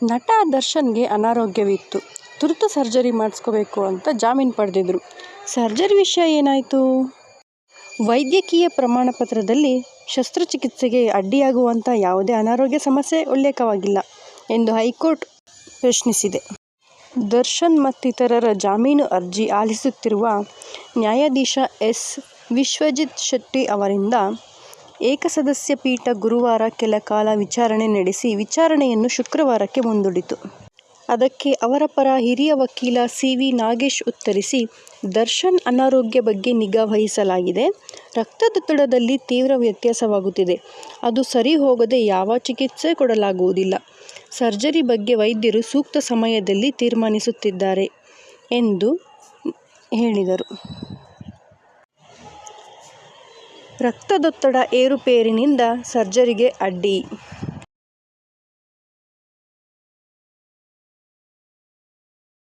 ನಟ ದರ್ಶನ್ಗೆ ಅನಾರೋಗ್ಯವಿತ್ತು. ತುರ್ತು ಸರ್ಜರಿ ಮಾಡಿಸ್ಕೋಬೇಕು ಅಂತ ಜಾಮೀನು ಪಡೆದಿದ್ರು. ಸರ್ಜರಿ ವಿಷಯ ಏನಾಯಿತು? ವೈದ್ಯಕೀಯ ಪ್ರಮಾಣ ಪತ್ರದಲ್ಲಿ ಶಸ್ತ್ರಚಿಕಿತ್ಸೆಗೆ ಅಡ್ಡಿಯಾಗುವಂಥ ಯಾವುದೇ ಅನಾರೋಗ್ಯ ಸಮಸ್ಯೆ ಉಲ್ಲೇಖವಾಗಿಲ್ಲ ಎಂದು ಹೈಕೋರ್ಟ್ ಪ್ರಶ್ನಿಸಿದೆ. ದರ್ಶನ್ ಮತ್ತಿತರರ ಜಾಮೀನು ಅರ್ಜಿ ಆಲಿಸುತ್ತಿರುವ ನ್ಯಾಯಾಧೀಶ ಎಸ್. ವಿಶ್ವಜಿತ್ ಶೆಟ್ಟಿ ಅವರಿದ್ದ ಏಕಸದಸ್ಯ ಪೀಠ ಗುರುವಾರ ಕೆಲ ಕಾಲ ವಿಚಾರಣೆ ನಡೆಸಿ ವಿಚಾರಣೆಯನ್ನು ಶುಕ್ರವಾರಕ್ಕೆ ಮುಂದೂಡಿತು. ಅದಕ್ಕೆ ಅವರ ಪರ ಹಿರಿಯ ವಕೀಲ ಸಿ. ವಿ. ನಾಗೇಶ್ ಉತ್ತರಿಸಿ, ದರ್ಶನ್ ಅನಾರೋಗ್ಯ ಬಗ್ಗೆ ನಿಗಾ ವಹಿಸಲಾಗಿದೆ. ರಕ್ತದೊತ್ತಡದಲ್ಲಿ ತೀವ್ರ ವ್ಯತ್ಯಾಸವಾಗುತ್ತಿದೆ. ಅದು ಸರಿ ಹೋಗದೆ ಯಾವ ಚಿಕಿತ್ಸೆ ಕೊಡಲಾಗುವುದಿಲ್ಲ. ಸರ್ಜರಿ ಬಗ್ಗೆ ವೈದ್ಯರು ಸೂಕ್ತ ಸಮಯದಲ್ಲಿ ತೀರ್ಮಾನಿಸುತ್ತಿದ್ದಾರೆ ಎಂದು ಹೇಳಿದರು. ರಕ್ತದೊತ್ತಡ ಏರುಪೇರಿನಿಂದ ಸರ್ಜರಿಗೆ ಅಡ್ಡಿ